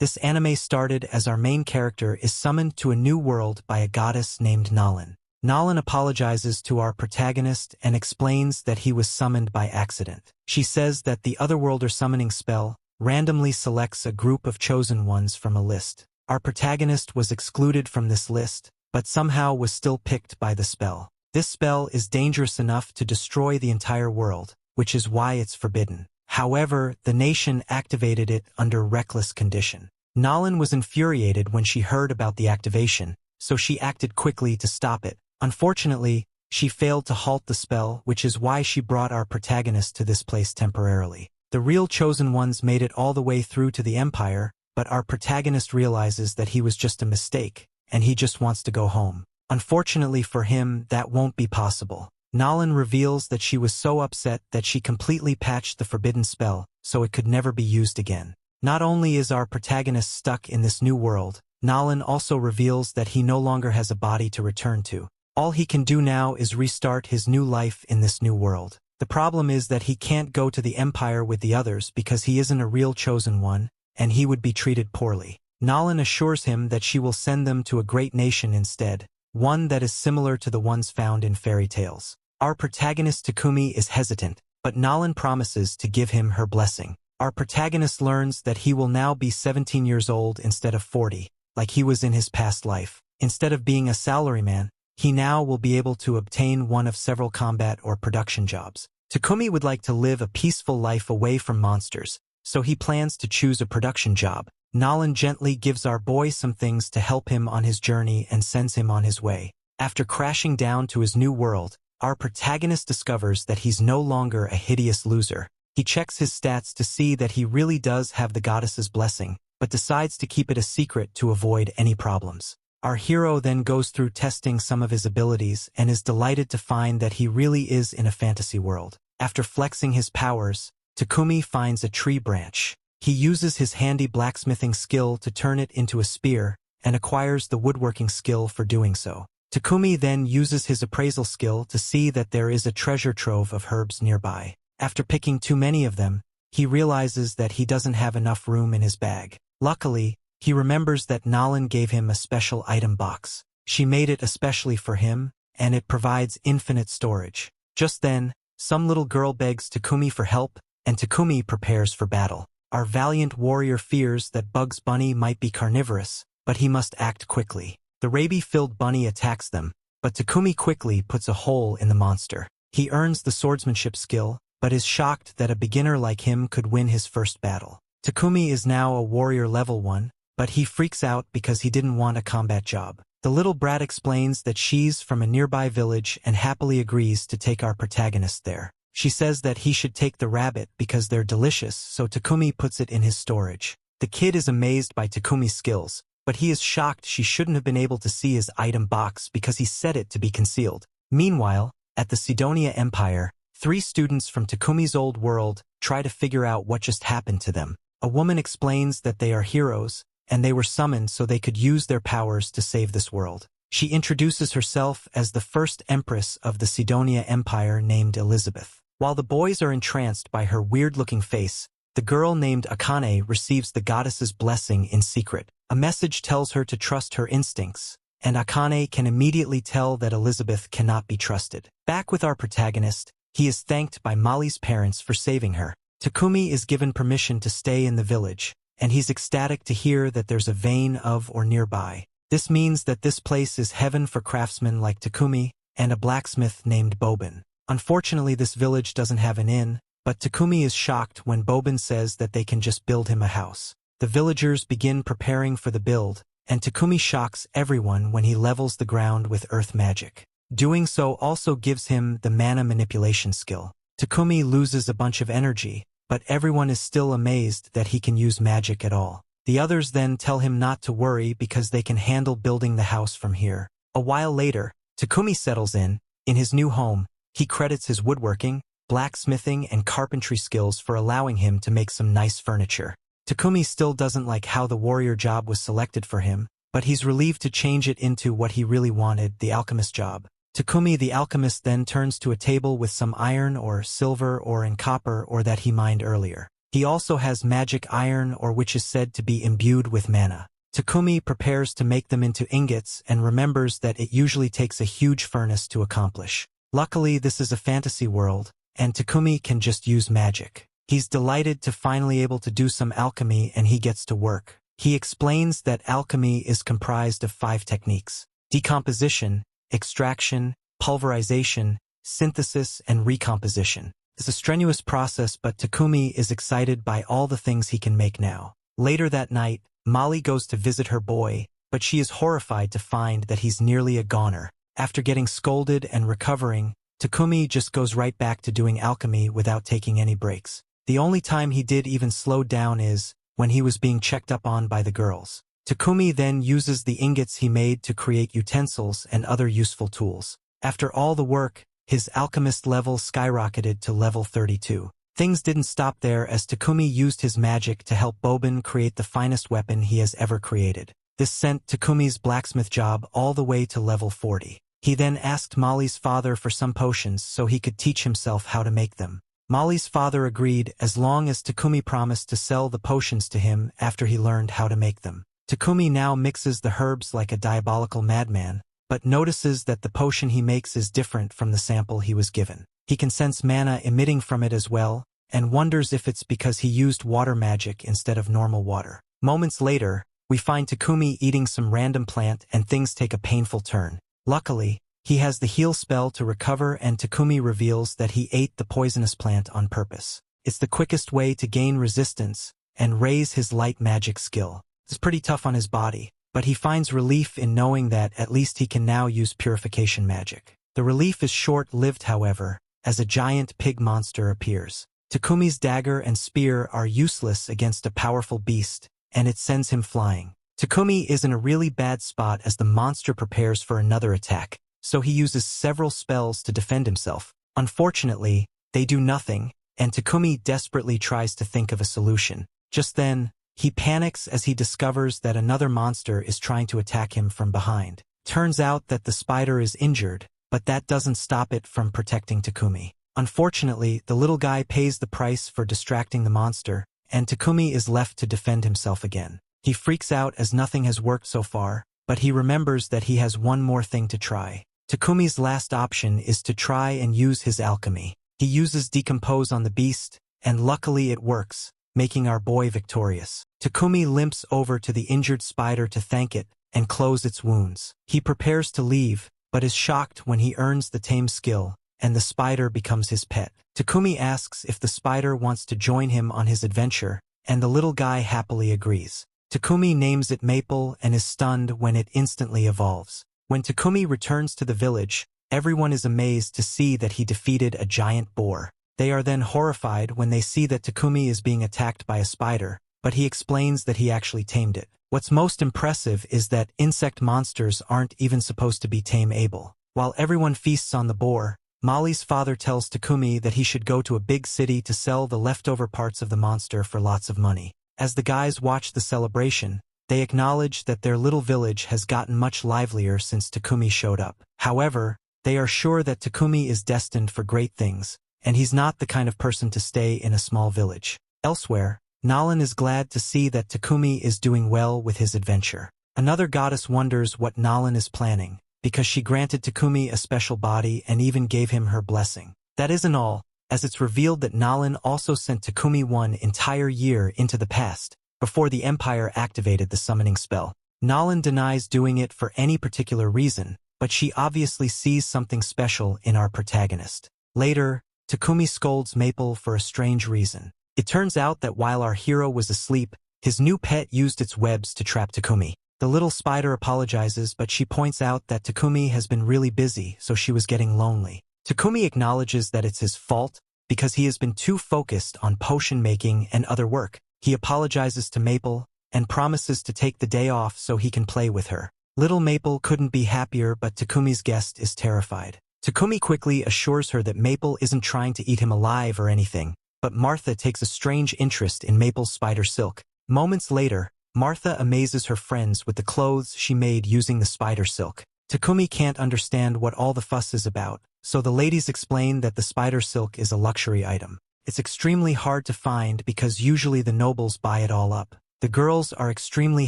This anime started as our main character is summoned to a new world by a goddess named Nolyn. Nolyn apologizes to our protagonist and explains that he was summoned by accident. She says that the Otherworlder summoning spell randomly selects a group of chosen ones from a list. Our protagonist was excluded from this list, but somehow was still picked by the spell. This spell is dangerous enough to destroy the entire world, which is why it's forbidden. However, the nation activated it under reckless condition. Nolyn was infuriated when she heard about the activation, so she acted quickly to stop it. Unfortunately, she failed to halt the spell, which is why she brought our protagonist to this place temporarily. The real chosen ones made it all the way through to the Empire, but our protagonist realizes that he was just a mistake, and he just wants to go home. Unfortunately for him, that won't be possible. Nolyn reveals that she was so upset that she completely patched the forbidden spell, so it could never be used again. Not only is our protagonist stuck in this new world, Nolyn also reveals that he no longer has a body to return to. All he can do now is restart his new life in this new world. The problem is that he can't go to the Empire with the others because he isn't a real chosen one, and he would be treated poorly. Nolyn assures him that she will send them to a great nation instead, one that is similar to the ones found in fairy tales. Our protagonist Takumi is hesitant, but Nolyn promises to give him her blessing. Our protagonist learns that he will now be 17 years old instead of 40, like he was in his past life. Instead of being a salaryman, he now will be able to obtain one of several combat or production jobs. Takumi would like to live a peaceful life away from monsters, so he plans to choose a production job. Nolyn gently gives our boy some things to help him on his journey and sends him on his way. After crashing down to his new world, our protagonist discovers that he's no longer a hideous loser. He checks his stats to see that he really does have the goddess's blessing, but decides to keep it a secret to avoid any problems. Our hero then goes through testing some of his abilities and is delighted to find that he really is in a fantasy world. After flexing his powers, Takumi finds a tree branch. He uses his handy blacksmithing skill to turn it into a spear and acquires the woodworking skill for doing so. Takumi then uses his appraisal skill to see that there is a treasure trove of herbs nearby. After picking too many of them, he realizes that he doesn't have enough room in his bag. Luckily, he remembers that Nolyn gave him a special item box. She made it especially for him, and it provides infinite storage. Just then, some little girl begs Takumi for help, and Takumi prepares for battle. Our valiant warrior fears that Bugs Bunny might be carnivorous, but he must act quickly. The rabies-filled bunny attacks them, but Takumi quickly puts a hole in the monster. He earns the swordsmanship skill, but is shocked that a beginner like him could win his first battle. Takumi is now a warrior level 1, but he freaks out because he didn't want a combat job. The little brat explains that she's from a nearby village and happily agrees to take our protagonist there. She says that he should take the rabbit because they're delicious, so Takumi puts it in his storage. The kid is amazed by Takumi's skills, but he is shocked she shouldn't have been able to see his item box because he set it to be concealed. Meanwhile, at the Sidonia Empire, 3 students from Takumi's old world try to figure out what just happened to them. A woman explains that they are heroes, and they were summoned so they could use their powers to save this world. She introduces herself as the first Empress of the Sidonia Empire named Elizabeth. While the boys are entranced by her weird-looking face, the girl named Akane receives the goddess's blessing in secret. A message tells her to trust her instincts, and Akane can immediately tell that Elizabeth cannot be trusted. Back with our protagonist, he is thanked by Molly's parents for saving her. Takumi is given permission to stay in the village, and he's ecstatic to hear that there's a vein of or nearby. This means that this place is heaven for craftsmen like Takumi and a blacksmith named Bobin. Unfortunately, this village doesn't have an inn, but Takumi is shocked when Bobin says that they can just build him a house. The villagers begin preparing for the build, and Takumi shocks everyone when he levels the ground with earth magic. Doing so also gives him the mana manipulation skill. Takumi loses a bunch of energy, but everyone is still amazed that he can use magic at all. The others then tell him not to worry because they can handle building the house from here. A while later, Takumi settles in his new home. He credits his woodworking, blacksmithing, and carpentry skills for allowing him to make some nice furniture. Takumi still doesn't like how the warrior job was selected for him, but he's relieved to change it into what he really wanted, the alchemist job. Takumi the alchemist then turns to a table with some iron or silver or in copper or that he mined earlier. He also has magic iron, or which is said to be imbued with mana. Takumi prepares to make them into ingots and remembers that it usually takes a huge furnace to accomplish. Luckily, this is a fantasy world, and Takumi can just use magic. He's delighted to finally able to do some alchemy, and he gets to work. He explains that alchemy is comprised of 5 techniques: decomposition, extraction, pulverization, synthesis, and recomposition. It's a strenuous process, but Takumi is excited by all the things he can make now. Later that night, Molly goes to visit her boy, but she is horrified to find that he's nearly a goner. After getting scolded and recovering, Takumi just goes right back to doing alchemy without taking any breaks. The only time he did even slow down is when he was being checked up on by the girls. Takumi then uses the ingots he made to create utensils and other useful tools. After all the work, his alchemist level skyrocketed to level 32. Things didn't stop there, as Takumi used his magic to help Bobin create the finest weapon he has ever created. This sent Takumi's blacksmith job all the way to level 40. He then asked Molly's father for some potions so he could teach himself how to make them. Molly's father agreed as long as Takumi promised to sell the potions to him after he learned how to make them. Takumi now mixes the herbs like a diabolical madman, but notices that the potion he makes is different from the sample he was given. He can sense mana emitting from it as well, and wonders if it's because he used water magic instead of normal water. Moments later, we find Takumi eating some random plant, and things take a painful turn. Luckily, he has the heal spell to recover, and Takumi reveals that he ate the poisonous plant on purpose. It's the quickest way to gain resistance and raise his light magic skill. It's pretty tough on his body, but he finds relief in knowing that at least he can now use purification magic. The relief is short-lived, however, as a giant pig monster appears. Takumi's dagger and spear are useless against a powerful beast, and it sends him flying. Takumi is in a really bad spot as the monster prepares for another attack, so he uses several spells to defend himself. Unfortunately, they do nothing, and Takumi desperately tries to think of a solution. Just then, he panics as he discovers that another monster is trying to attack him from behind. Turns out that the spider is injured, but that doesn't stop it from protecting Takumi. Unfortunately, the little guy pays the price for distracting the monster, and Takumi is left to defend himself again. He freaks out as nothing has worked so far, but he remembers that he has one more thing to try. Takumi's last option is to try and use his alchemy. He uses decompose on the beast, and luckily it works, making our boy victorious. Takumi limps over to the injured spider to thank it and close its wounds. He prepares to leave, but is shocked when he earns the tame skill, and the spider becomes his pet. Takumi asks if the spider wants to join him on his adventure, and the little guy happily agrees. Takumi names it Maple and is stunned when it instantly evolves. When Takumi returns to the village, everyone is amazed to see that he defeated a giant boar. They are then horrified when they see that Takumi is being attacked by a spider, but he explains that he actually tamed it. What's most impressive is that insect monsters aren't even supposed to be tame-able. While everyone feasts on the boar, Molly's father tells Takumi that he should go to a big city to sell the leftover parts of the monster for lots of money. As the guys watch the celebration, they acknowledge that their little village has gotten much livelier since Takumi showed up. However, they are sure that Takumi is destined for great things, and he's not the kind of person to stay in a small village. Elsewhere, Nolyn is glad to see that Takumi is doing well with his adventure. Another goddess wonders what Nolyn is planning, because she granted Takumi a special body and even gave him her blessing. That isn't all, as it's revealed that Nolyn also sent Takumi one entire year into the past, before the Empire activated the summoning spell. Nolyn denies doing it for any particular reason, but she obviously sees something special in our protagonist. Later, Takumi scolds Maple for a strange reason. It turns out that while our hero was asleep, his new pet used its webs to trap Takumi. The little spider apologizes, but she points out that Takumi has been really busy, so she was getting lonely. Takumi acknowledges that it's his fault because he has been too focused on potion making and other work. He apologizes to Maple and promises to take the day off so he can play with her. Little Maple couldn't be happier, but Takumi's guest is terrified. Takumi quickly assures her that Maple isn't trying to eat him alive or anything, but Martha takes a strange interest in Maple's spider silk. Moments later, Martha amazes her friends with the clothes she made using the spider silk. Takumi can't understand what all the fuss is about, so the ladies explain that the spider silk is a luxury item. It's extremely hard to find because usually the nobles buy it all up. The girls are extremely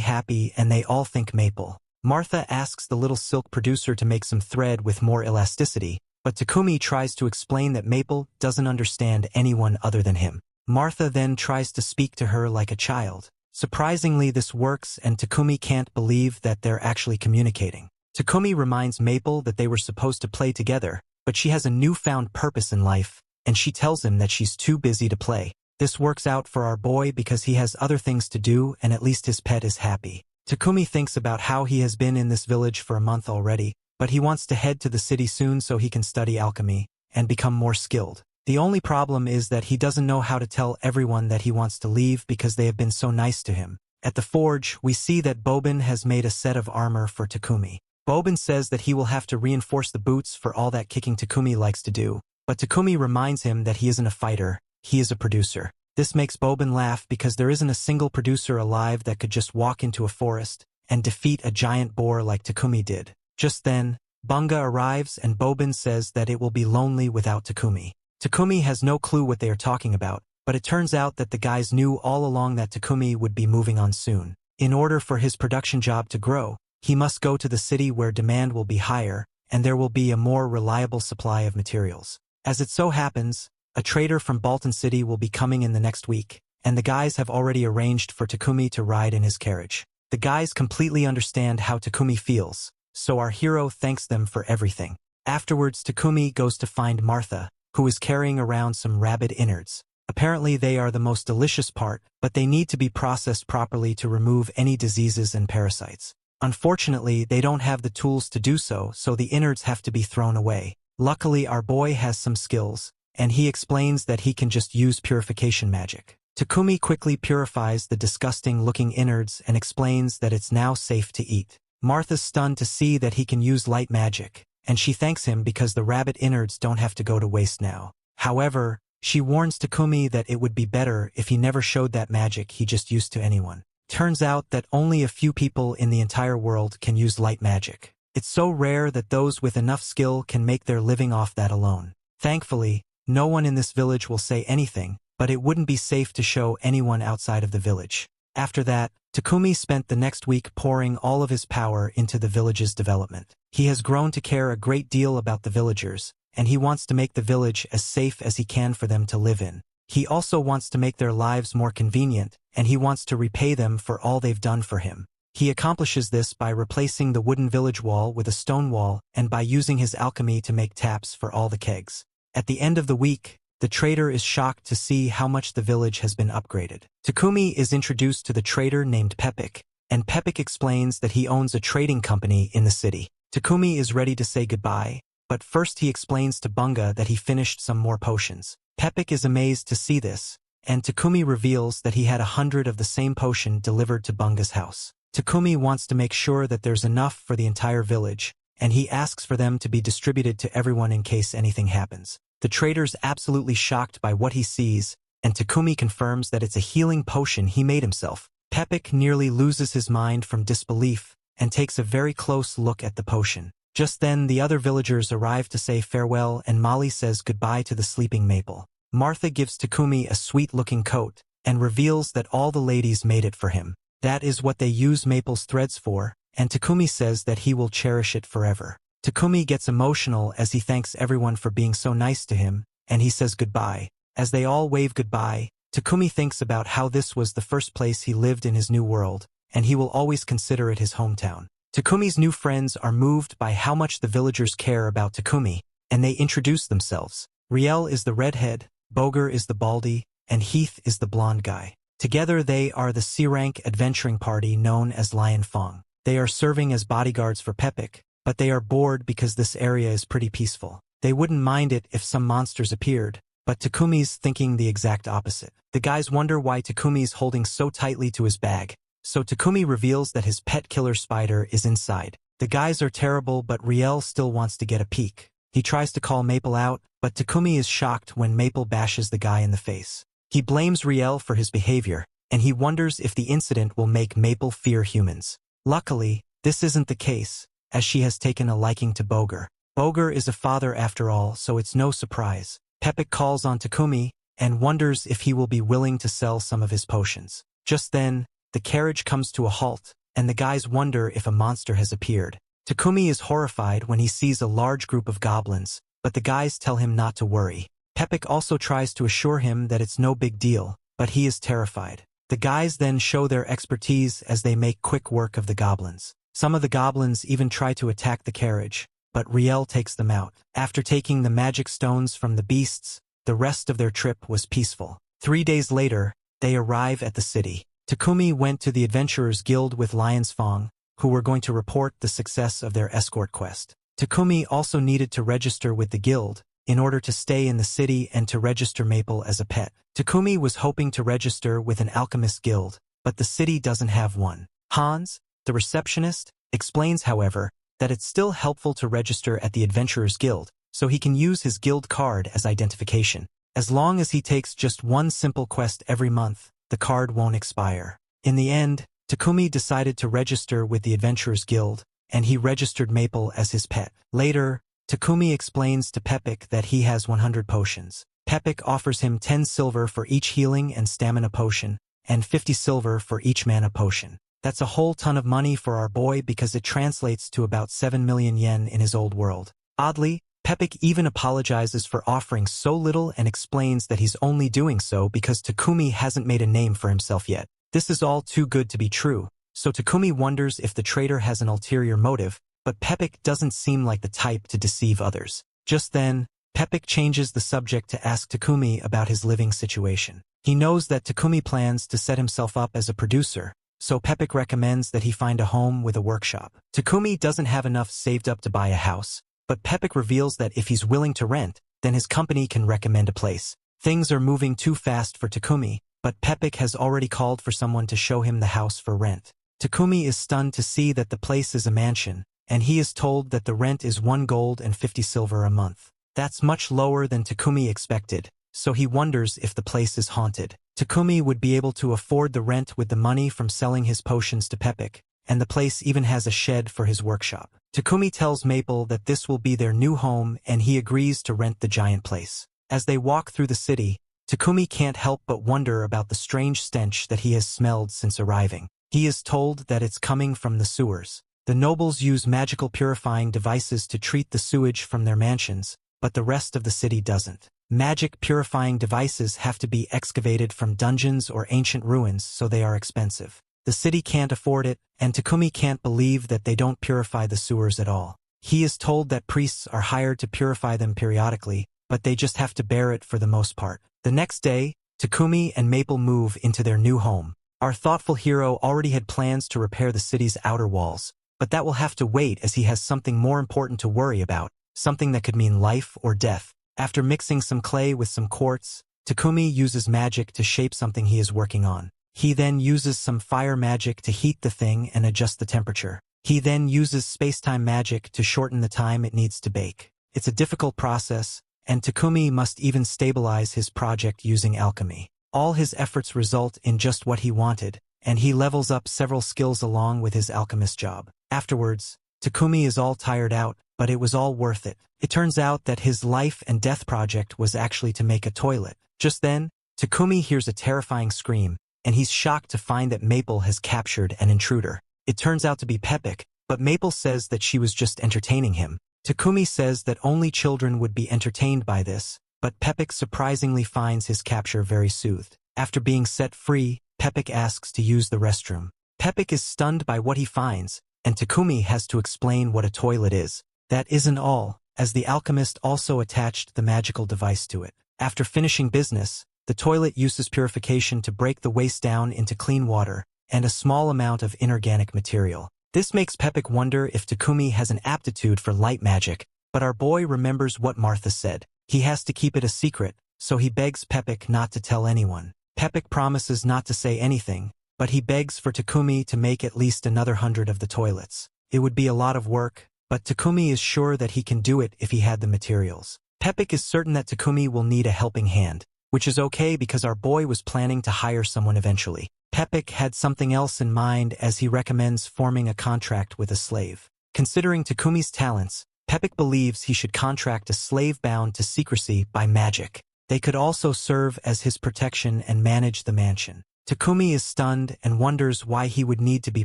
happy and they all think maple. Martha asks the little silk producer to make some thread with more elasticity, but Takumi tries to explain that maple doesn't understand anyone other than him. Martha then tries to speak to her like a child. Surprisingly, this works and Takumi can't believe that they're actually communicating. Takumi reminds Maple that they were supposed to play together, but she has a newfound purpose in life, and she tells him that she's too busy to play. This works out for our boy because he has other things to do and at least his pet is happy. Takumi thinks about how he has been in this village for a month already, but he wants to head to the city soon so he can study alchemy and become more skilled. The only problem is that he doesn't know how to tell everyone that he wants to leave because they have been so nice to him. At the forge, we see that Bobin has made a set of armor for Takumi. Bobin says that he will have to reinforce the boots for all that kicking Takumi likes to do, but Takumi reminds him that he isn't a fighter, he is a producer. This makes Bobin laugh because there isn't a single producer alive that could just walk into a forest and defeat a giant boar like Takumi did. Just then, Banga arrives and Bobin says that it will be lonely without Takumi. Takumi has no clue what they are talking about, but it turns out that the guys knew all along that Takumi would be moving on soon. In order for his production job to grow, he must go to the city where demand will be higher, and there will be a more reliable supply of materials. As it so happens, a trader from Bolton City will be coming in the next week, and the guys have already arranged for Takumi to ride in his carriage. The guys completely understand how Takumi feels, so our hero thanks them for everything. Afterwards, Takumi goes to find Martha, who is carrying around some rabbit innards. Apparently they are the most delicious part, but they need to be processed properly to remove any diseases and parasites. Unfortunately, they don't have the tools to do so, so the innards have to be thrown away. Luckily, our boy has some skills, and he explains that he can just use purification magic. Takumi quickly purifies the disgusting-looking innards and explains that it's now safe to eat. Martha's stunned to see that he can use light magic, and she thanks him because the rabbit innards don't have to go to waste now. However, she warns Takumi that it would be better if he never showed that magic he just used to anyone. Turns out that only a few people in the entire world can use light magic. It's so rare that those with enough skill can make their living off that alone. Thankfully, no one in this village will say anything, but it wouldn't be safe to show anyone outside of the village. After that, Takumi spent the next week pouring all of his power into the village's development. He has grown to care a great deal about the villagers, and he wants to make the village as safe as he can for them to live in. He also wants to make their lives more convenient, and he wants to repay them for all they've done for him. He accomplishes this by replacing the wooden village wall with a stone wall and by using his alchemy to make taps for all the kegs. At the end of the week, the trader is shocked to see how much the village has been upgraded. Takumi is introduced to the trader named Pepik, and Pepik explains that he owns a trading company in the city. Takumi is ready to say goodbye, but first he explains to Banga that he finished some more potions. Pepik is amazed to see this, and Takumi reveals that he had 100 of the same potion delivered to Banga's house. Takumi wants to make sure that there's enough for the entire village, and he asks for them to be distributed to everyone in case anything happens. The trader's absolutely shocked by what he sees, and Takumi confirms that it's a healing potion he made himself. Pepik nearly loses his mind from disbelief and takes a very close look at the potion. Just then, the other villagers arrive to say farewell, and Molly says goodbye to the sleeping Maple. Martha gives Takumi a sweet-looking coat and reveals that all the ladies made it for him. That is what they use Maple's threads for, and Takumi says that he will cherish it forever. Takumi gets emotional as he thanks everyone for being so nice to him, and he says goodbye. As they all wave goodbye, Takumi thinks about how this was the first place he lived in his new world, and he will always consider it his hometown. Takumi's new friends are moved by how much the villagers care about Takumi, and they introduce themselves. Riel is the redhead, Boger is the baldy, and Heath is the blonde guy. Together they are the C-rank adventuring party known as Lion Fong. They are serving as bodyguards for Pepik, but they are bored because this area is pretty peaceful. They wouldn't mind it if some monsters appeared, but Takumi's thinking the exact opposite. The guys wonder why Takumi's holding so tightly to his bag, so Takumi reveals that his pet killer spider is inside. The guys are terrible, but Riel still wants to get a peek. He tries to call Maple out, but Takumi is shocked when Maple bashes the guy in the face. He blames Riel for his behavior, and he wonders if the incident will make Maple fear humans. Luckily, this isn't the case, as she has taken a liking to Boger. Boger is a father after all, so it's no surprise. Pepik calls on Takumi, and wonders if he will be willing to sell some of his potions. Just then, the carriage comes to a halt, and the guys wonder if a monster has appeared. Takumi is horrified when he sees a large group of goblins, but the guys tell him not to worry. Pepik also tries to assure him that it's no big deal, but he is terrified. The guys then show their expertise as they make quick work of the goblins. Some of the goblins even try to attack the carriage, but Riel takes them out. After taking the magic stones from the beasts, the rest of their trip was peaceful. 3 days later, they arrive at the city. Takumi went to the Adventurers Guild with Lion's Fong, who were going to report the success of their escort quest. Takumi also needed to register with the guild, in order to stay in the city and to register Maple as a pet. Takumi was hoping to register with an Alchemist guild, but the city doesn't have one. Hans, the receptionist, explains, however, that it's still helpful to register at the Adventurers Guild, so he can use his guild card as identification. As long as he takes just one simple quest every month, the card won't expire. In the end, Takumi decided to register with the Adventurers Guild, and he registered Maple as his pet. Later, Takumi explains to Pepik that he has 100 potions. Pepik offers him 10 silver for each healing and stamina potion, and 50 silver for each mana potion. That's a whole ton of money for our boy because it translates to about 7 million yen in his old world. Oddly, Pepik even apologizes for offering so little and explains that he's only doing so because Takumi hasn't made a name for himself yet. This is all too good to be true, so Takumi wonders if the traitor has an ulterior motive, but Pepik doesn't seem like the type to deceive others. Just then, Pepik changes the subject to ask Takumi about his living situation. He knows that Takumi plans to set himself up as a producer, so Pepik recommends that he find a home with a workshop. Takumi doesn't have enough saved up to buy a house, but Pepik reveals that if he's willing to rent, then his company can recommend a place. Things are moving too fast for Takumi, but Pepik has already called for someone to show him the house for rent. Takumi is stunned to see that the place is a mansion, and he is told that the rent is 1 gold and 50 silver a month. That's much lower than Takumi expected, so he wonders if the place is haunted. Takumi would be able to afford the rent with the money from selling his potions to Pepik, and the place even has a shed for his workshop. Takumi tells Maple that this will be their new home and he agrees to rent the giant place. As they walk through the city, Takumi can't help but wonder about the strange stench that he has smelled since arriving. He is told that it's coming from the sewers. The nobles use magical purifying devices to treat the sewage from their mansions, but the rest of the city doesn't. Magic purifying devices have to be excavated from dungeons or ancient ruins, so they are expensive. The city can't afford it, and Takumi can't believe that they don't purify the sewers at all. He is told that priests are hired to purify them periodically, but they just have to bear it for the most part. The next day, Takumi and Maple move into their new home. Our thoughtful hero already had plans to repair the city's outer walls, but that will have to wait as he has something more important to worry about, something that could mean life or death. After mixing some clay with some quartz, Takumi uses magic to shape something he is working on. He then uses some fire magic to heat the thing and adjust the temperature. He then uses space-time magic to shorten the time it needs to bake. It's a difficult process, and Takumi must even stabilize his project using alchemy. All his efforts result in just what he wanted, and he levels up several skills along with his alchemist job. Afterwards, Takumi is all tired out, but it was all worth it. It turns out that his life and death project was actually to make a toilet. Just then, Takumi hears a terrifying scream, and he's shocked to find that Maple has captured an intruder. It turns out to be Pepik, but Maple says that she was just entertaining him. Takumi says that only children would be entertained by this, but Pepik surprisingly finds his capture very soothed. After being set free, Pepik asks to use the restroom. Pepik is stunned by what he finds, and Takumi has to explain what a toilet is. That isn't all, as the alchemist also attached the magical device to it. After finishing business, the toilet uses purification to break the waste down into clean water and a small amount of inorganic material. This makes Pepik wonder if Takumi has an aptitude for light magic, but our boy remembers what Martha said. He has to keep it a secret, so he begs Pepik not to tell anyone. Pepik promises not to say anything, but he begs for Takumi to make at least another 100 of the toilets. It would be a lot of work, but Takumi is sure that he can do it if he had the materials. Pepik is certain that Takumi will need a helping hand, which is okay because our boy was planning to hire someone eventually. Pepik had something else in mind as he recommends forming a contract with a slave. Considering Takumi's talents, Pepik believes he should contract a slave bound to secrecy by magic. They could also serve as his protection and manage the mansion. Takumi is stunned and wonders why he would need to be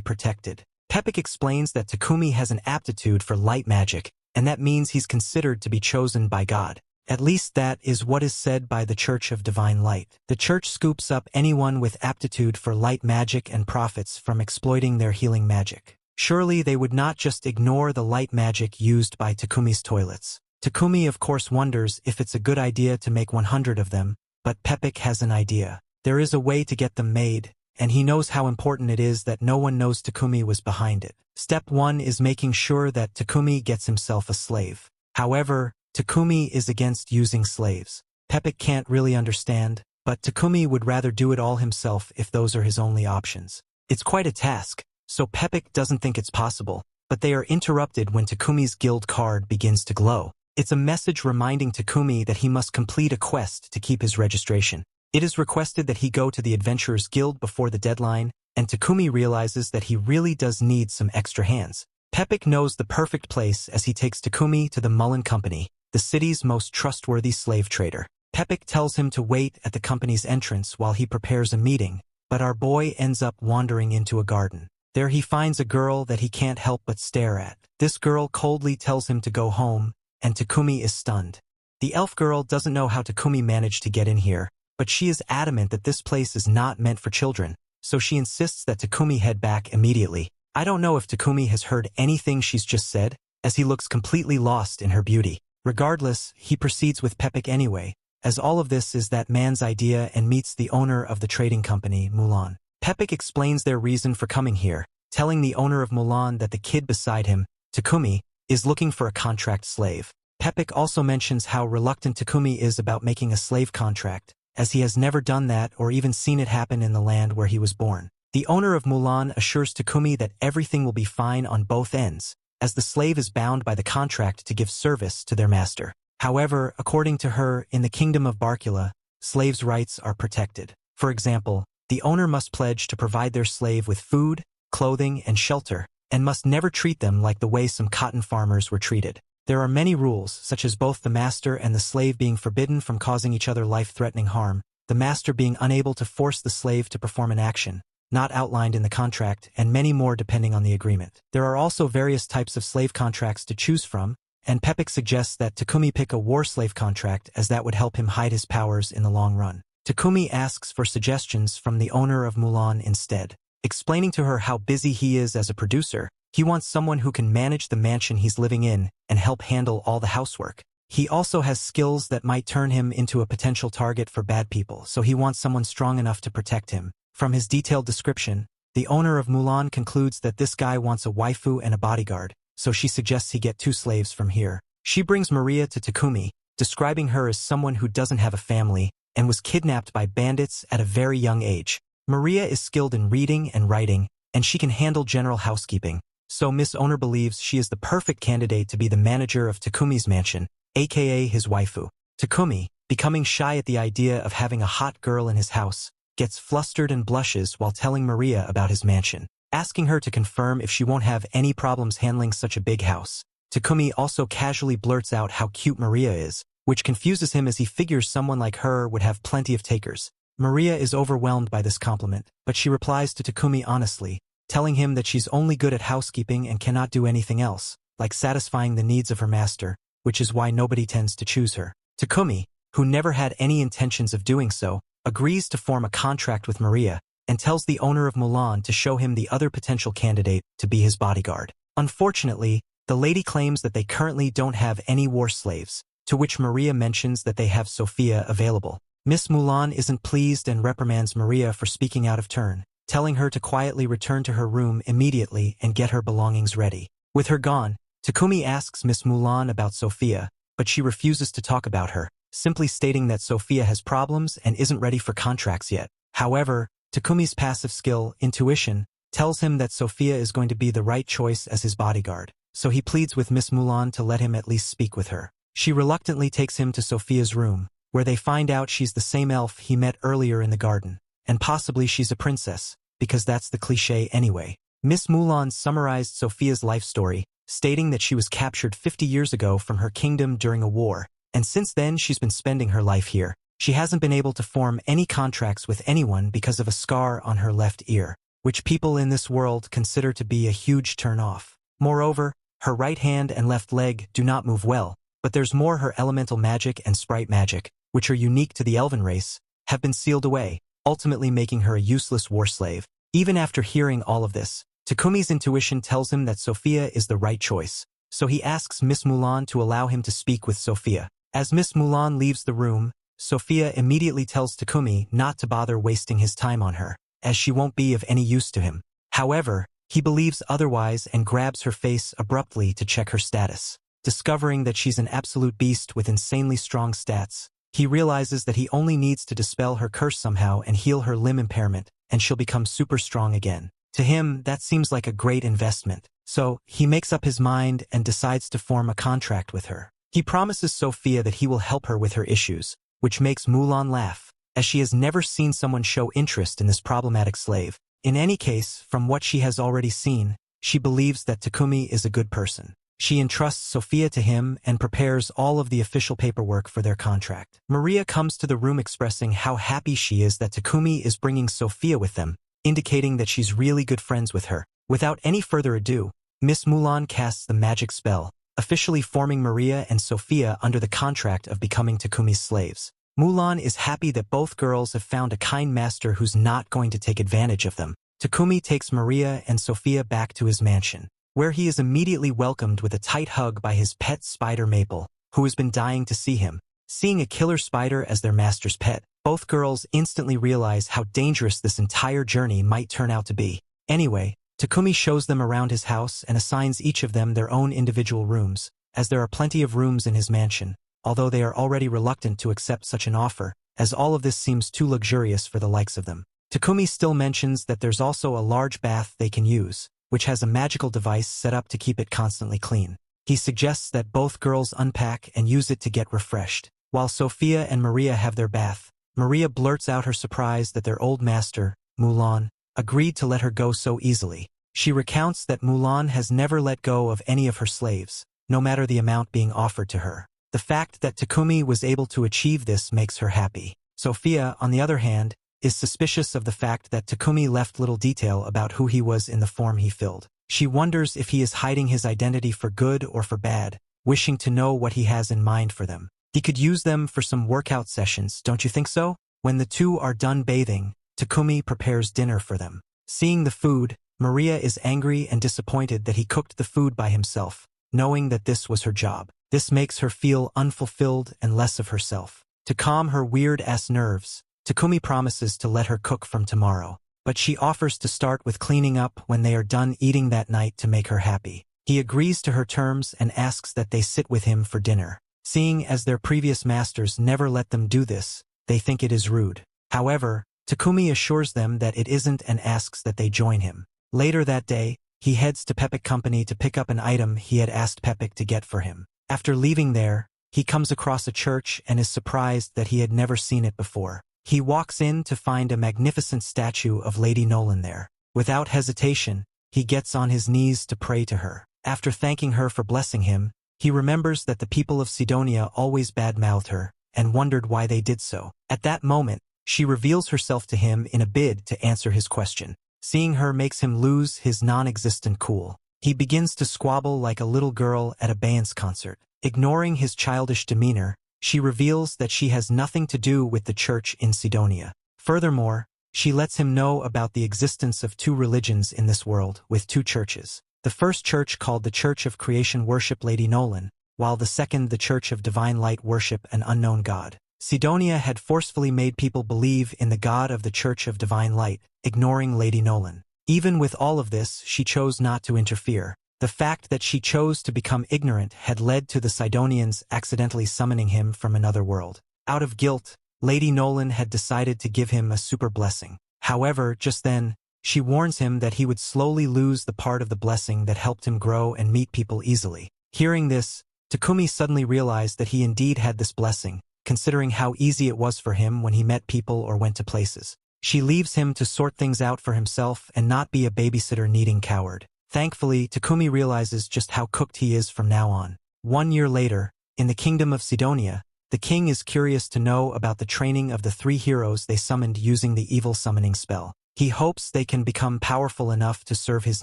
protected. Pepik explains that Takumi has an aptitude for light magic, and that means he's considered to be chosen by God. At least that is what is said by the Church of Divine Light. The church scoops up anyone with aptitude for light magic and profits from exploiting their healing magic. Surely they would not just ignore the light magic used by Takumi's toilets. Takumi of course wonders if it's a good idea to make 100 of them, but Pepik has an idea. There is a way to get them made, and he knows how important it is that no one knows Takumi was behind it. Step 1 is making sure that Takumi gets himself a slave. However, Takumi is against using slaves. Pepik can't really understand, but Takumi would rather do it all himself if those are his only options. It's quite a task, so Pepik doesn't think it's possible, but they are interrupted when Takumi's guild card begins to glow. It's a message reminding Takumi that he must complete a quest to keep his registration. It is requested that he go to the Adventurers Guild before the deadline, and Takumi realizes that he really does need some extra hands. Pepik knows the perfect place as he takes Takumi to the Mullen Company, the city's most trustworthy slave trader. Pepik tells him to wait at the company's entrance while he prepares a meeting, but our boy ends up wandering into a garden. There he finds a girl that he can't help but stare at. This girl coldly tells him to go home, and Takumi is stunned. The elf girl doesn't know how Takumi managed to get in here, but she is adamant that this place is not meant for children, so she insists that Takumi head back immediately. I don't know if Takumi has heard anything she's just said, as he looks completely lost in her beauty. Regardless, he proceeds with Pepik anyway, as all of this is that man's idea and meets the owner of the trading company, Mulan. Pepik explains their reason for coming here, telling the owner of Mulan that the kid beside him, Takumi, is looking for a contract slave. Pepik also mentions how reluctant Takumi is about making a slave contract, as he has never done that or even seen it happen in the land where he was born. The owner of Mulan assures Takumi that everything will be fine on both ends, as the slave is bound by the contract to give service to their master. However, according to her, in the kingdom of Barkula, slaves' rights are protected. For example, the owner must pledge to provide their slave with food, clothing, and shelter, and must never treat them like the way some cotton farmers were treated. There are many rules, such as both the master and the slave being forbidden from causing each other life-threatening harm, the master being unable to force the slave to perform an action, not outlined in the contract, and many more depending on the agreement. There are also various types of slave contracts to choose from, and Pepik suggests that Takumi pick a war slave contract as that would help him hide his powers in the long run. Takumi asks for suggestions from the owner of Mulan instead. Explaining to her how busy he is as a producer, he wants someone who can manage the mansion he's living in and help handle all the housework. He also has skills that might turn him into a potential target for bad people, so he wants someone strong enough to protect him. From his detailed description, the owner of Mulan concludes that this guy wants a waifu and a bodyguard, so she suggests he get 2 slaves from here. She brings Maria to Takumi, describing her as someone who doesn't have a family and was kidnapped by bandits at a very young age. Maria is skilled in reading and writing, and she can handle general housekeeping, so Miss Owner believes she is the perfect candidate to be the manager of Takumi's mansion, aka his waifu. Takumi, becoming shy at the idea of having a hot girl in his house, gets flustered and blushes while telling Maria about his mansion, asking her to confirm if she won't have any problems handling such a big house. Takumi also casually blurts out how cute Maria is, which confuses him as he figures someone like her would have plenty of takers. Maria is overwhelmed by this compliment, but she replies to Takumi honestly, telling him that she's only good at housekeeping and cannot do anything else, like satisfying the needs of her master, which is why nobody tends to choose her. Takumi, who never had any intentions of doing so, agrees to form a contract with Maria and tells the owner of Mulan to show him the other potential candidate to be his bodyguard. Unfortunately, the lady claims that they currently don't have any war slaves, to which Maria mentions that they have Sophia available. Miss Mulan isn't pleased and reprimands Maria for speaking out of turn, telling her to quietly return to her room immediately and get her belongings ready. With her gone, Takumi asks Miss Mulan about Sophia, but she refuses to talk about her, simply stating that Sophia has problems and isn't ready for contracts yet. However, Takumi's passive skill, intuition, tells him that Sophia is going to be the right choice as his bodyguard, so he pleads with Miss Mulan to let him at least speak with her. She reluctantly takes him to Sophia's room, where they find out she's the same elf he met earlier in the garden, and possibly she's a princess, because that's the cliché anyway. Miss Mulan summarized Sophia's life story, stating that she was captured 50 years ago from her kingdom during a war, and since then she's been spending her life here. She hasn't been able to form any contracts with anyone because of a scar on her left ear, which people in this world consider to be a huge turn-off. Moreover, her right hand and left leg do not move well, but there's more. Her elemental magic and sprite magic, which are unique to the elven race, have been sealed away, ultimately making her a useless war slave. Even after hearing all of this, Takumi's intuition tells him that Sophia is the right choice, so he asks Miss Mulan to allow him to speak with Sophia. As Miss Mulan leaves the room, Sophia immediately tells Takumi not to bother wasting his time on her, as she won't be of any use to him. However, he believes otherwise and grabs her face abruptly to check her status. Discovering that she's an absolute beast with insanely strong stats, he realizes that he only needs to dispel her curse somehow and heal her limb impairment, and she'll become super strong again. To him, that seems like a great investment, so he makes up his mind and decides to form a contract with her. He promises Sophia that he will help her with her issues, which makes Mulan laugh, as she has never seen someone show interest in this problematic slave. In any case, from what she has already seen, she believes that Takumi is a good person. She entrusts Sophia to him and prepares all of the official paperwork for their contract. Maria comes to the room expressing how happy she is that Takumi is bringing Sophia with them, indicating that she's really good friends with her. Without any further ado, Miss Mulan casts the magic spell, officially forming Maria and Sophia under the contract of becoming Takumi's slaves. Mulan is happy that both girls have found a kind master who's not going to take advantage of them. Takumi takes Maria and Sophia back to his mansion, where he is immediately welcomed with a tight hug by his pet spider Maple, who has been dying to see him. Seeing a killer spider as their master's pet, both girls instantly realize how dangerous this entire journey might turn out to be. Anyway, Takumi shows them around his house and assigns each of them their own individual rooms, as there are plenty of rooms in his mansion, although they are already reluctant to accept such an offer, as all of this seems too luxurious for the likes of them. Takumi still mentions that there's also a large bath they can use, which has a magical device set up to keep it constantly clean. He suggests that both girls unpack and use it to get refreshed. While Sophia and Maria have their bath, Maria blurts out her surprise that their old master, Mulan, agreed to let her go so easily. She recounts that Mulan has never let go of any of her slaves, no matter the amount being offered to her. The fact that Takumi was able to achieve this makes her happy. Sophia, on the other hand, is suspicious of the fact that Takumi left little detail about who he was in the form he filled. She wonders if he is hiding his identity for good or for bad, wishing to know what he has in mind for them. He could use them for some workout sessions, don't you think so? When the two are done bathing, Takumi prepares dinner for them. Seeing the food, Maria is angry and disappointed that he cooked the food by himself, knowing that this was her job. This makes her feel unfulfilled and less of herself. To calm her weird-ass nerves, Takumi promises to let her cook from tomorrow, but she offers to start with cleaning up when they are done eating that night to make her happy. He agrees to her terms and asks that they sit with him for dinner. Seeing as their previous masters never let them do this, they think it is rude. However, Takumi assures them that it isn't and asks that they join him. Later that day, he heads to Pepik Company to pick up an item he had asked Pepik to get for him. After leaving there, he comes across a church and is surprised that he had never seen it before. He walks in to find a magnificent statue of Lady Nolyn there. Without hesitation, he gets on his knees to pray to her. After thanking her for blessing him, he remembers that the people of Sidonia always bad-mouthed her, and wondered why they did so. At that moment, she reveals herself to him in a bid to answer his question. Seeing her makes him lose his non-existent cool. He begins to squabble like a little girl at a dance concert. Ignoring his childish demeanor, she reveals that she has nothing to do with the church in Sidonia. Furthermore, she lets him know about the existence of two religions in this world, with two churches. The first church, called the Church of Creation, worship Lady Nolyn, while the second, the Church of Divine Light, worship an unknown god. Sidonia had forcefully made people believe in the god of the Church of Divine Light, ignoring Lady Nolyn. Even with all of this, she chose not to interfere. The fact that she chose to become ignorant had led to the Sidonians accidentally summoning him from another world. Out of guilt, Lady Nolyn had decided to give him a super blessing. However, just then, she warns him that he would slowly lose the part of the blessing that helped him grow and meet people easily. Hearing this, Takumi suddenly realized that he indeed had this blessing, considering how easy it was for him when he met people or went to places. She leaves him to sort things out for himself and not be a babysitter-needing coward. Thankfully, Takumi realizes just how cooked he is from now on. 1 year later, in the kingdom of Sidonia, the king is curious to know about the training of the 3 heroes they summoned using the evil summoning spell. He hopes they can become powerful enough to serve his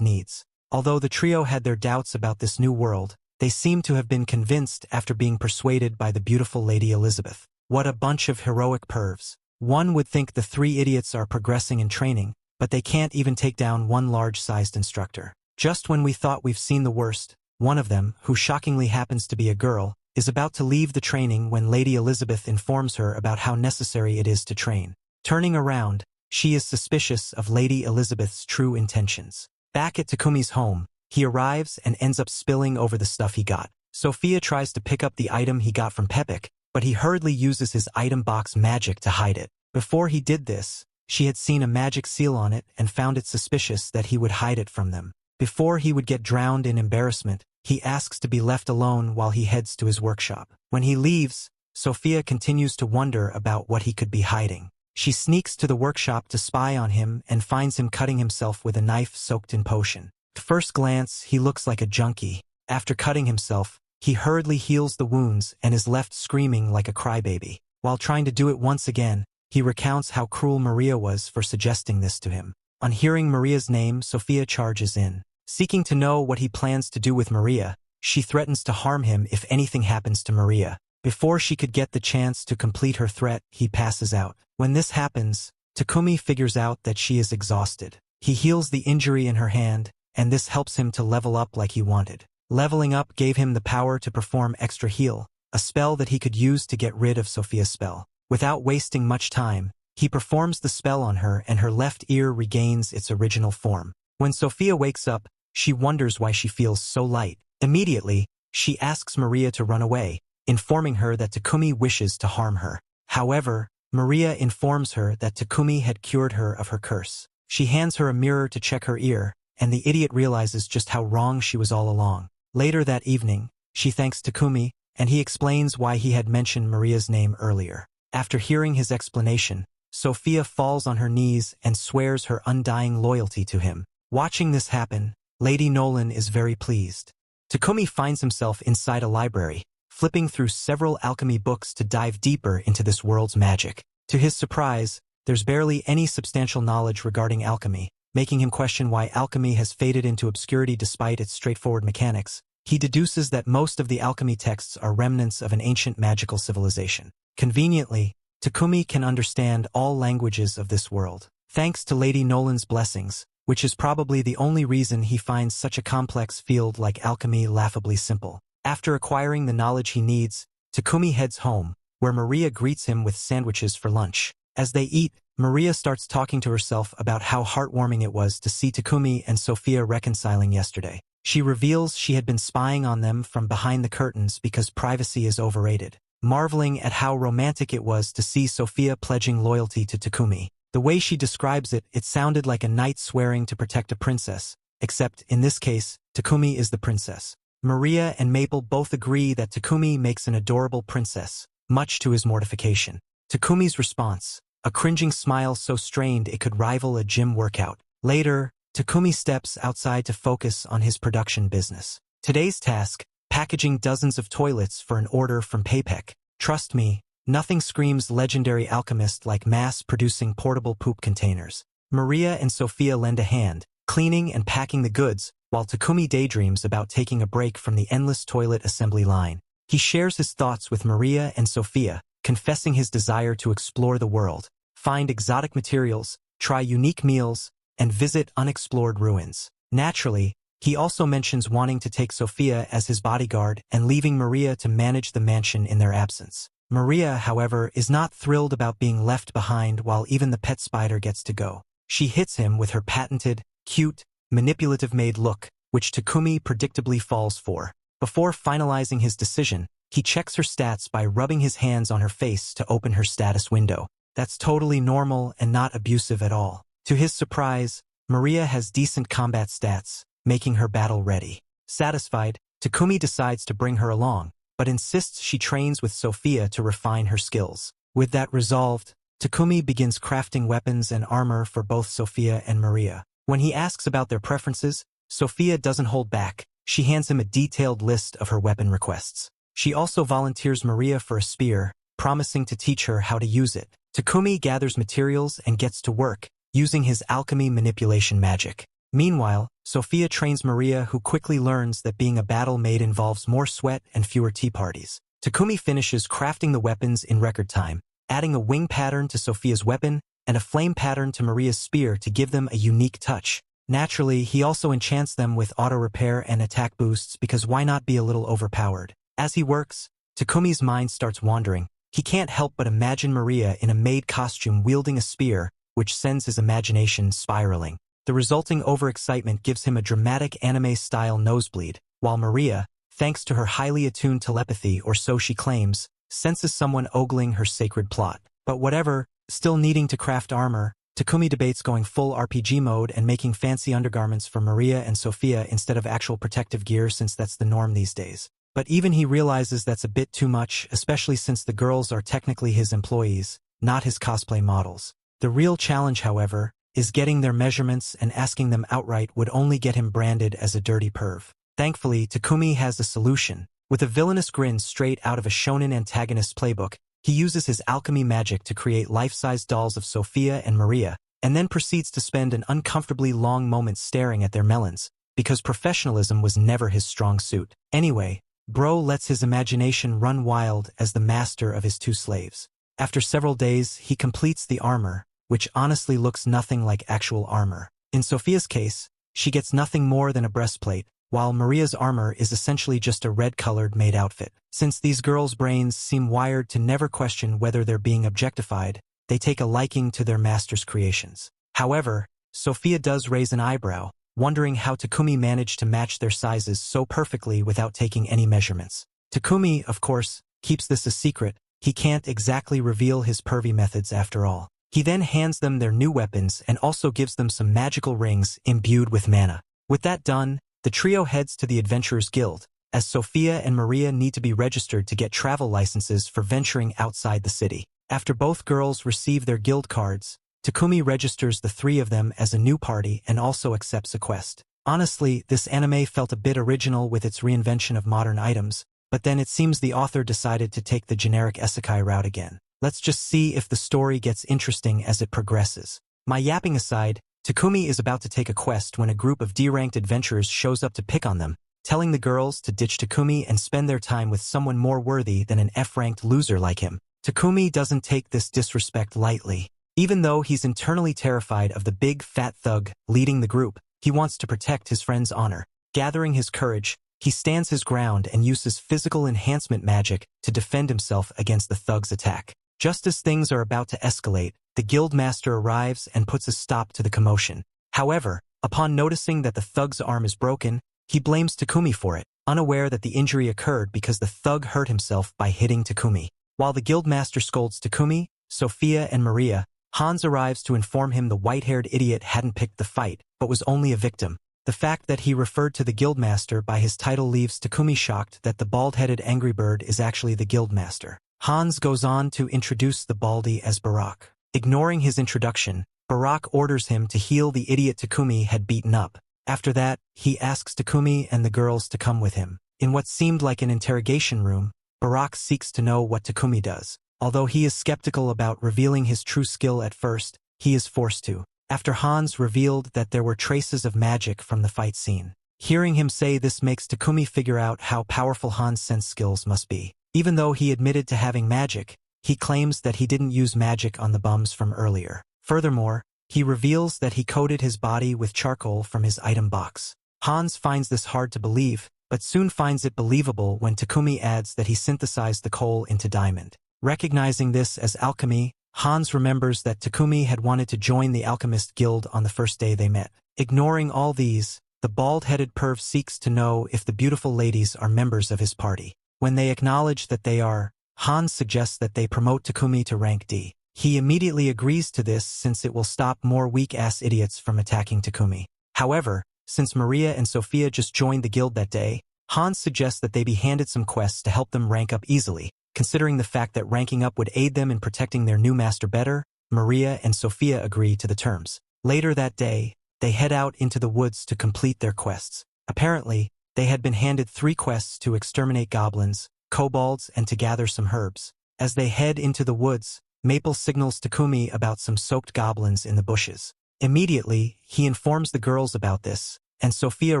needs. Although the trio had their doubts about this new world, they seem to have been convinced after being persuaded by the beautiful Lady Elizabeth. What a bunch of heroic pervs. One would think the 3 idiots are progressing in training, but they can't even take down one large-sized instructor. Just when we thought we've seen the worst, one of them, who shockingly happens to be a girl, is about to leave the training when Lady Elizabeth informs her about how necessary it is to train. Turning around, she is suspicious of Lady Elizabeth's true intentions. Back at Takumi's home, he arrives and ends up spilling over the stuff he got. Sophia tries to pick up the item he got from Pepik, but he hurriedly uses his item box magic to hide it. Before he did this, she had seen a magic seal on it and found it suspicious that he would hide it from them. Before he would get drowned in embarrassment, he asks to be left alone while he heads to his workshop. When he leaves, Sophia continues to wonder about what he could be hiding. She sneaks to the workshop to spy on him and finds him cutting himself with a knife soaked in potion. At first glance, he looks like a junkie. After cutting himself, he hurriedly heals the wounds and is left screaming like a crybaby. While trying to do it once again, he recounts how cruel Maria was for suggesting this to him. On hearing Maria's name, Sophia charges in. Seeking to know what he plans to do with Maria, she threatens to harm him if anything happens to Maria. Before she could get the chance to complete her threat, he passes out. When this happens, Takumi figures out that she is exhausted. He heals the injury in her hand, and this helps him to level up like he wanted. Leveling up gave him the power to perform extra heal, a spell that he could use to get rid of Sophia's spell. Without wasting much time, he performs the spell on her and her left ear regains its original form. When Sophia wakes up, she wonders why she feels so light. Immediately, she asks Maria to run away, informing her that Takumi wishes to harm her. However, Maria informs her that Takumi had cured her of her curse. She hands her a mirror to check her ear, and the idiot realizes just how wrong she was all along. Later that evening, she thanks Takumi, and he explains why he had mentioned Maria's name earlier. After hearing his explanation, Sophia falls on her knees and swears her undying loyalty to him. Watching this happen, Lady Nolyn is very pleased. Takumi finds himself inside a library, flipping through several alchemy books to dive deeper into this world's magic. To his surprise, there's barely any substantial knowledge regarding alchemy, making him question why alchemy has faded into obscurity despite its straightforward mechanics. He deduces that most of the alchemy texts are remnants of an ancient magical civilization. Conveniently, Takumi can understand all languages of this world. Thanks to Lady Nolyn's blessings, which is probably the only reason he finds such a complex field like alchemy laughably simple. After acquiring the knowledge he needs, Takumi heads home, where Maria greets him with sandwiches for lunch. As they eat, Maria starts talking to herself about how heartwarming it was to see Takumi and Sophia reconciling yesterday. She reveals she had been spying on them from behind the curtains because privacy is overrated. Marveling at how romantic it was to see Sophia pledging loyalty to Takumi. The way she describes it, it sounded like a knight swearing to protect a princess, except, in this case, Takumi is the princess. Maria and Maple both agree that Takumi makes an adorable princess, much to his mortification. Takumi's response, a cringing smile so strained it could rival a gym workout. Later, Takumi steps outside to focus on his production business. Today's task, packaging dozens of toilets for an order from Paypek. Trust me, nothing screams legendary Alchemist like mass-producing portable poop containers. Maria and Sophia lend a hand, cleaning and packing the goods, while Takumi daydreams about taking a break from the endless toilet assembly line. He shares his thoughts with Maria and Sophia, confessing his desire to explore the world, find exotic materials, try unique meals, and visit unexplored ruins. Naturally, he also mentions wanting to take Sophia as his bodyguard and leaving Maria to manage the mansion in their absence. Maria, however, is not thrilled about being left behind while even the pet spider gets to go. She hits him with her patented, cute, manipulative maid look, which Takumi predictably falls for. Before finalizing his decision, he checks her stats by rubbing his hands on her face to open her status window. That's totally normal and not abusive at all. To his surprise, Maria has decent combat stats, making her battle ready. Satisfied, Takumi decides to bring her along, but insists she trains with Sophia to refine her skills. With that resolved, Takumi begins crafting weapons and armor for both Sophia and Maria. When he asks about their preferences, Sophia doesn't hold back. She hands him a detailed list of her weapon requests. She also volunteers Maria for a spear, promising to teach her how to use it. Takumi gathers materials and gets to work, using his alchemy manipulation magic. Meanwhile, Sophia trains Maria, who quickly learns that being a battle maid involves more sweat and fewer tea parties. Takumi finishes crafting the weapons in record time, adding a wing pattern to Sophia's weapon and a flame pattern to Maria's spear to give them a unique touch. Naturally, he also enchants them with auto-repair and attack boosts because why not be a little overpowered? As he works, Takumi's mind starts wandering. He can't help but imagine Maria in a maid costume wielding a spear, which sends his imagination spiraling. The resulting overexcitement gives him a dramatic anime-style nosebleed, while Maria, thanks to her highly attuned telepathy or so she claims, senses someone ogling her sacred plot. But whatever, still needing to craft armor, Takumi debates going full RPG mode and making fancy undergarments for Maria and Sophia instead of actual protective gear since that's the norm these days. But even he realizes that's a bit too much, especially since the girls are technically his employees, not his cosplay models. The real challenge, however, is getting their measurements, and asking them outright would only get him branded as a dirty perv. Thankfully, Takumi has a solution. With a villainous grin straight out of a shonen antagonist's playbook, he uses his alchemy magic to create life-size dolls of Sophia and Maria, and then proceeds to spend an uncomfortably long moment staring at their melons, because professionalism was never his strong suit. Anyway, Bro lets his imagination run wild as the master of his two slaves. After several days, he completes the armor, which honestly looks nothing like actual armor. In Sophia's case, she gets nothing more than a breastplate, while Maria's armor is essentially just a red-colored maid outfit. Since these girls' brains seem wired to never question whether they're being objectified, they take a liking to their master's creations. However, Sophia does raise an eyebrow, wondering how Takumi managed to match their sizes so perfectly without taking any measurements. Takumi, of course, keeps this a secret. He can't exactly reveal his pervy methods after all. He then hands them their new weapons and also gives them some magical rings imbued with mana. With that done, the trio heads to the Adventurers Guild, as Sophia and Maria need to be registered to get travel licenses for venturing outside the city. After both girls receive their guild cards, Takumi registers the three of them as a new party and also accepts a quest. Honestly, this anime felt a bit original with its reinvention of modern items, but then it seems the author decided to take the generic isekai route again. Let's just see if the story gets interesting as it progresses. My yapping aside, Takumi is about to take a quest when a group of D-ranked adventurers shows up to pick on them, telling the girls to ditch Takumi and spend their time with someone more worthy than an F-ranked loser like him. Takumi doesn't take this disrespect lightly. Even though he's internally terrified of the big fat thug leading the group, he wants to protect his friend's honor. Gathering his courage, he stands his ground and uses physical enhancement magic to defend himself against the thug's attack. Just as things are about to escalate, the guildmaster arrives and puts a stop to the commotion. However, upon noticing that the thug's arm is broken, he blames Takumi for it, unaware that the injury occurred because the thug hurt himself by hitting Takumi. While the guildmaster scolds Takumi, Sophia, and Maria, Hans arrives to inform him the white-haired idiot hadn't picked the fight, but was only a victim. The fact that he referred to the guildmaster by his title leaves Takumi shocked that the bald-headed angry bird is actually the guildmaster. Hans goes on to introduce the baldy as Barak. Ignoring his introduction, Barak orders him to heal the idiot Takumi had beaten up. After that, he asks Takumi and the girls to come with him. In what seemed like an interrogation room, Barak seeks to know what Takumi does. Although he is skeptical about revealing his true skill at first, he is forced to, after Hans revealed that there were traces of magic from the fight scene. Hearing him say this makes Takumi figure out how powerful Hans' sense skills must be. Even though he admitted to having magic, he claims that he didn't use magic on the bums from earlier. Furthermore, he reveals that he coated his body with charcoal from his item box. Hans finds this hard to believe, but soon finds it believable when Takumi adds that he synthesized the coal into diamond. Recognizing this as alchemy, Hans remembers that Takumi had wanted to join the Alchemist Guild on the first day they met. Ignoring all these, the bald-headed perv seeks to know if the beautiful ladies are members of his party. When they acknowledge that they are, Hans suggests that they promote Takumi to rank D. He immediately agrees to this since it will stop more weak-ass idiots from attacking Takumi. However, since Maria and Sophia just joined the guild that day, Hans suggests that they be handed some quests to help them rank up easily. Considering the fact that ranking up would aid them in protecting their new master better, Maria and Sophia agree to the terms. Later that day, they head out into the woods to complete their quests. Apparently, they had been handed 3 quests to exterminate goblins, kobolds, and to gather some herbs. As they head into the woods, Maple signals Takumi about some soaked goblins in the bushes. Immediately, he informs the girls about this, and Sophia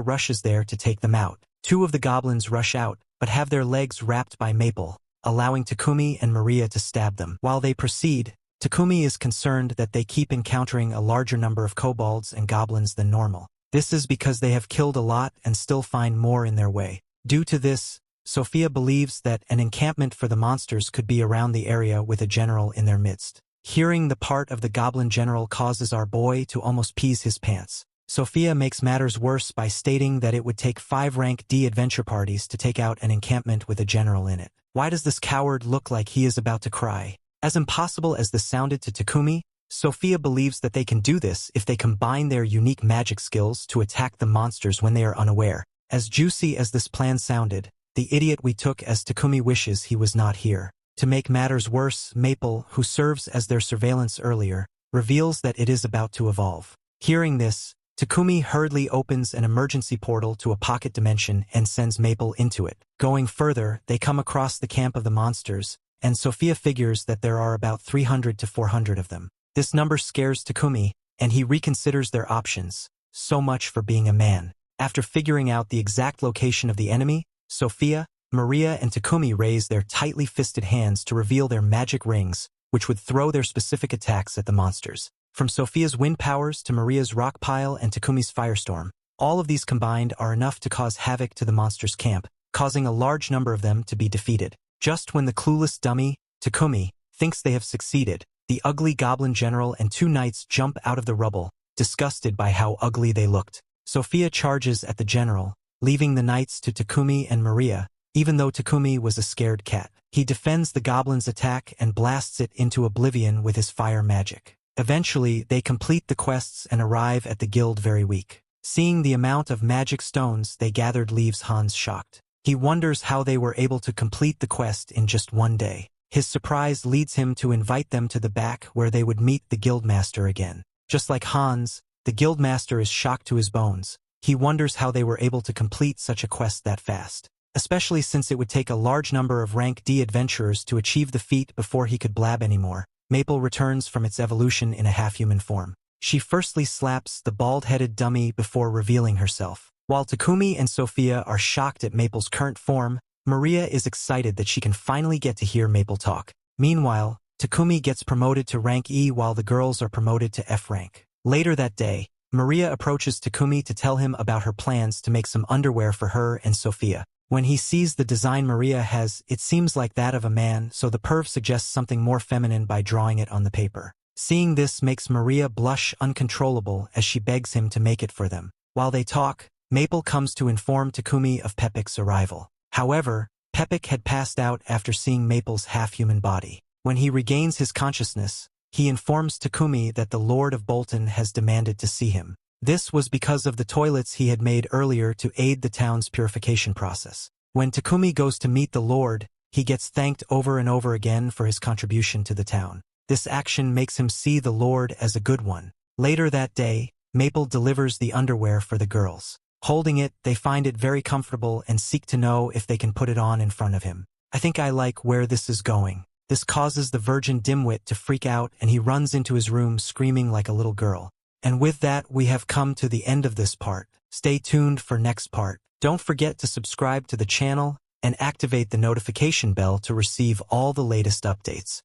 rushes there to take them out. Two of the goblins rush out, but have their legs wrapped by Maple, allowing Takumi and Maria to stab them. While they proceed, Takumi is concerned that they keep encountering a larger number of kobolds and goblins than normal. This is because they have killed a lot and still find more in their way. Due to this, Sophia believes that an encampment for the monsters could be around the area with a general in their midst. Hearing the part of the goblin general causes our boy to almost pees his pants. Sophia makes matters worse by stating that it would take 5 rank D adventure parties to take out an encampment with a general in it. Why does this coward look like he is about to cry? As impossible as this sounded to Takumi, Sophia believes that they can do this if they combine their unique magic skills to attack the monsters when they are unaware. As juicy as this plan sounded, the idiot we took as Takumi wishes he was not here. To make matters worse, Maple, who serves as their surveillance earlier, reveals that it is about to evolve. Hearing this, Takumi hurriedly opens an emergency portal to a pocket dimension and sends Maple into it. Going further, they come across the camp of the monsters, and Sophia figures that there are about 300 to 400 of them. This number scares Takumi, and he reconsiders their options. So much for being a man. After figuring out the exact location of the enemy, Sophia, Maria, and Takumi raise their tightly fisted hands to reveal their magic rings, which would throw their specific attacks at the monsters. From Sophia's wind powers to Maria's rock pile and Takumi's firestorm, all of these combined are enough to cause havoc to the monsters' camp, causing a large number of them to be defeated. Just when the clueless dummy, Takumi, thinks they have succeeded, the ugly goblin general and 2 knights jump out of the rubble, disgusted by how ugly they looked. Sophia charges at the general, leaving the knights to Takumi and Maria, even though Takumi was a scared cat. He defends the goblin's attack and blasts it into oblivion with his fire magic. Eventually, they complete the quests and arrive at the guild very weak. Seeing the amount of magic stones they gathered leaves Hans shocked. He wonders how they were able to complete the quest in just 1 day. His surprise leads him to invite them to the back where they would meet the guildmaster again. Just like Hans, the guildmaster is shocked to his bones. He wonders how they were able to complete such a quest that fast, especially since it would take a large number of rank D adventurers to achieve the feat before he could blab anymore. Maple returns from its evolution in a half-human form. She firstly slaps the bald-headed dummy before revealing herself. While Takumi and Sophia are shocked at Maple's current form, Maria is excited that she can finally get to hear Maple talk. Meanwhile, Takumi gets promoted to rank E while the girls are promoted to F rank. Later that day, Maria approaches Takumi to tell him about her plans to make some underwear for her and Sophia. When he sees the design Maria has, it seems like that of a man, so the perv suggests something more feminine by drawing it on the paper. Seeing this makes Maria blush uncontrollable as she begs him to make it for them. While they talk, Maple comes to inform Takumi of Pepik's arrival. However, Pepik had passed out after seeing Maple's half-human body. When he regains his consciousness, he informs Takumi that the Lord of Bolton has demanded to see him. This was because of the toilets he had made earlier to aid the town's purification process. When Takumi goes to meet the Lord, he gets thanked over and over again for his contribution to the town. This action makes him see the Lord as a good one. Later that day, Maple delivers the underwear for the girls. Holding it, they find it very comfortable and seek to know if they can put it on in front of him. I think I like where this is going. This causes the virgin dimwit to freak out and he runs into his room screaming like a little girl. And with that, we have come to the end of this part. Stay tuned for next part. Don't forget to subscribe to the channel and activate the notification bell to receive all the latest updates.